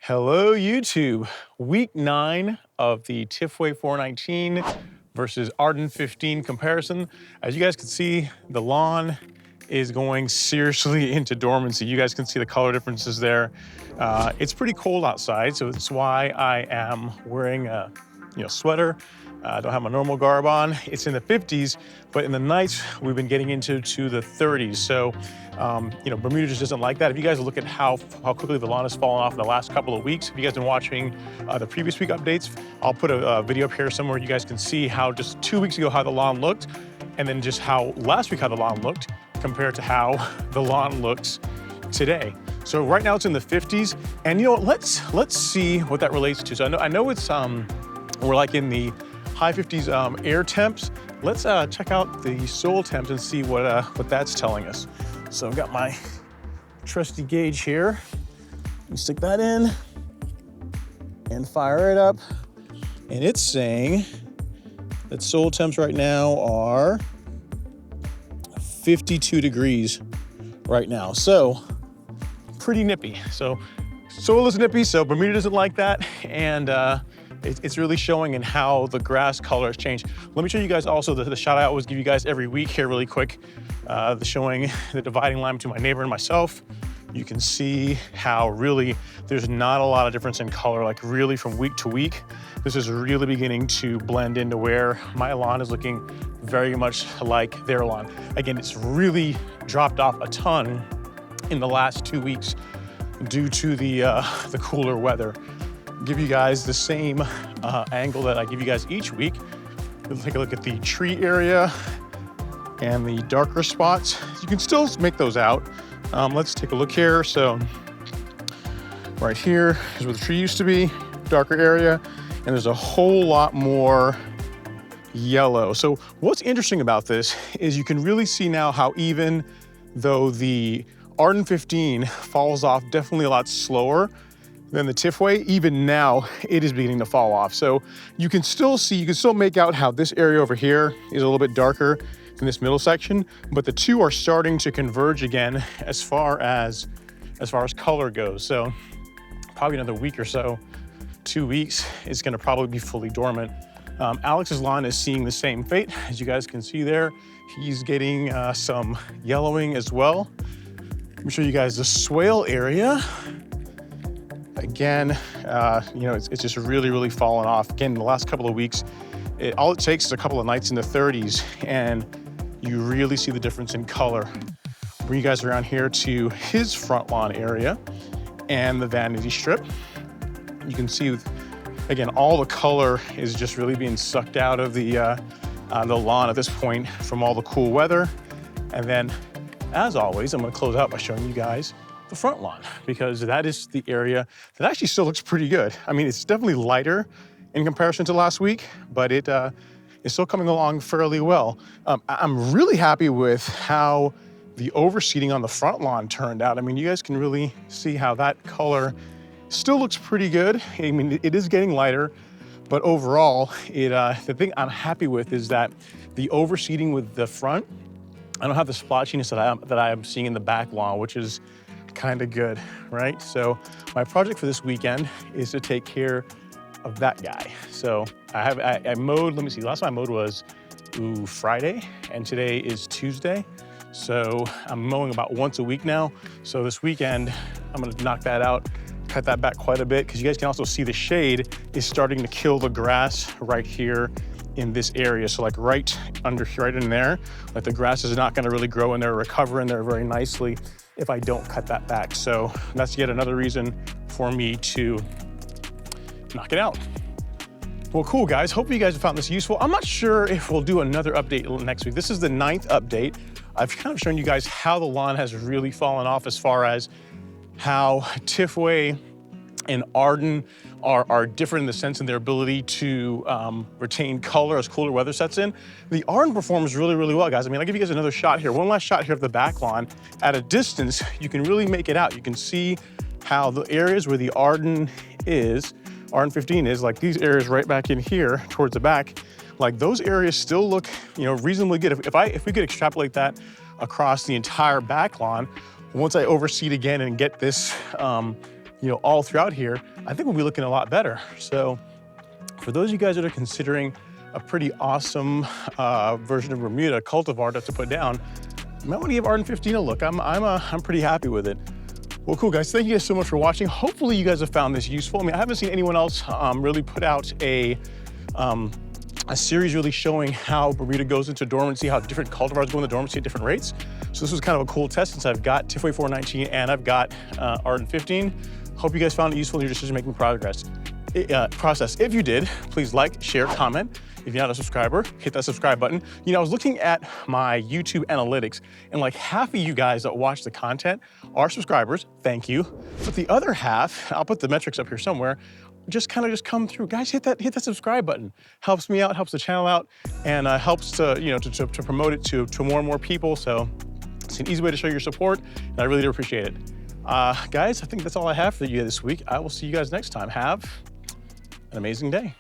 Hello, YouTube. Week 9 of the Tifway 419 versus Arden 15 comparison. As you guys can see, the lawn is going seriously into dormancy. You guys can see the color differences there. It's pretty cold outside, so that's why I am wearing a sweater. I don't have my normal garb on. It's in the 50s, but in the nights we've been getting into the 30s. So, Bermuda just doesn't like that. If you guys look at how quickly the lawn has fallen off in the last couple of weeks, if you guys have been watching the previous week updates, I'll put a video up here somewhere. You guys can see how just 2 weeks ago how the lawn looked, and then just how last week how the lawn looked compared to how the lawn looks today. So right now it's in the 50s, and let's see what that relates to. So I know it's we're like in the high 50s air temps. Let's check out the soil temps and see what that's telling us. So I've got my trusty gauge here. Let me stick that in and fire it up. And it's saying that soil temps right now are 52 degrees right now. So pretty nippy. So soil is nippy, so Bermuda doesn't like that. And it's really showing in how the grass color has changed. Let me show you guys also the shot I always give you guys every week here really quick. Showing the dividing line between my neighbor and myself. You can see how really there's not a lot of difference in color, like really from week to week. This is really beginning to blend into where my lawn is looking very much like their lawn. Again, it's really dropped off a ton in the last 2 weeks due to the cooler weather. Give you guys the same angle that I give you guys each week. We'll take a look at the tree area and the darker spots. You can still make those out. Let's take a look here. So right here is where the tree used to be, darker area, and there's a whole lot more yellow. So what's interesting about this is you can really see now how even though the Arden 15 falls off definitely a lot slower than the Tifway, even now it is beginning to fall off. So you can still make out how this area over here is a little bit darker than this middle section, but the two are starting to converge again as far as color goes. So probably another week or so, 2 weeks, it's gonna probably be fully dormant. Alex's lawn is seeing the same fate. As you guys can see there, he's getting some yellowing as well. Let me show you guys the swale area. Again, it's just really fallen off. Again, in the last couple of weeks, all it takes is a couple of nights in the 30s, and you really see the difference in color. Bring you guys around here to his front lawn area and the vanity strip. You can see, again, all the color is just really being sucked out of the lawn at this point from all the cool weather. And then, as always, I'm gonna close out by showing you guys the front lawn, because that is the area that actually still looks pretty good. I mean, it's definitely lighter in comparison to last week, but it is still coming along fairly well. I'm really happy with how the overseeding on the front lawn turned out. I mean, you guys can really see how that color still looks pretty good. I mean, it is getting lighter, but overall, the thing I'm happy with is that the overseeding with the front, I don't have the splotchiness that I am seeing in the back lawn, which is kind of good, right? So my project for this weekend is to take care of that guy. So I mowed, let me see, last time I mowed was Friday, and today is Tuesday. So I'm mowing about once a week now. So this weekend, I'm gonna knock that out, cut that back quite a bit, because you guys can also see the shade is starting to kill the grass right here in this area. So like right under here, right in there, like the grass is not gonna really grow in there, recover in there very nicely if I don't cut that back. So that's yet another reason for me to knock it out. Well, cool guys, hope you guys have found this useful. I'm not sure if we'll do another update next week. This is the 9th update. I've kind of shown you guys how the lawn has really fallen off as far as how Tifway and Arden are different in the sense in their ability to retain color as cooler weather sets in. The Arden performs really well, guys. I mean, I'll give you guys another shot here. One last shot here of the back lawn. At a distance, you can really make it out. You can see how the areas where the Arden 15 is, like these areas right back in here towards the back, like those areas still look, reasonably good. If we could extrapolate that across the entire back lawn, once I overseed again and get this all throughout here, I think we'll be looking a lot better. So for those of you guys that are considering a pretty awesome version of Bermuda cultivar to put down, you might want to give Arden 15 a look. I'm pretty happy with it. Well, cool guys, thank you guys so much for watching. Hopefully you guys have found this useful. I mean, I haven't seen anyone else really put out a series really showing how Bermuda goes into dormancy, how different cultivars go into dormancy at different rates. So this was kind of a cool test since I've got Tifway 419 and I've got Arden 15. Hope you guys found it useful in your decision-making process. If you did, please like, share, comment. If you're not a subscriber, hit that subscribe button. I was looking at my YouTube analytics, and like half of you guys that watch the content are subscribers, thank you. But the other half, I'll put the metrics up here somewhere, just come through. Guys, hit that subscribe button. Helps me out, helps the channel out, and helps to, to promote it to more and more people. So it's an easy way to show your support, and I really do appreciate it. Guys, I think that's all I have for you this week. I will see you guys next time. Have an amazing day.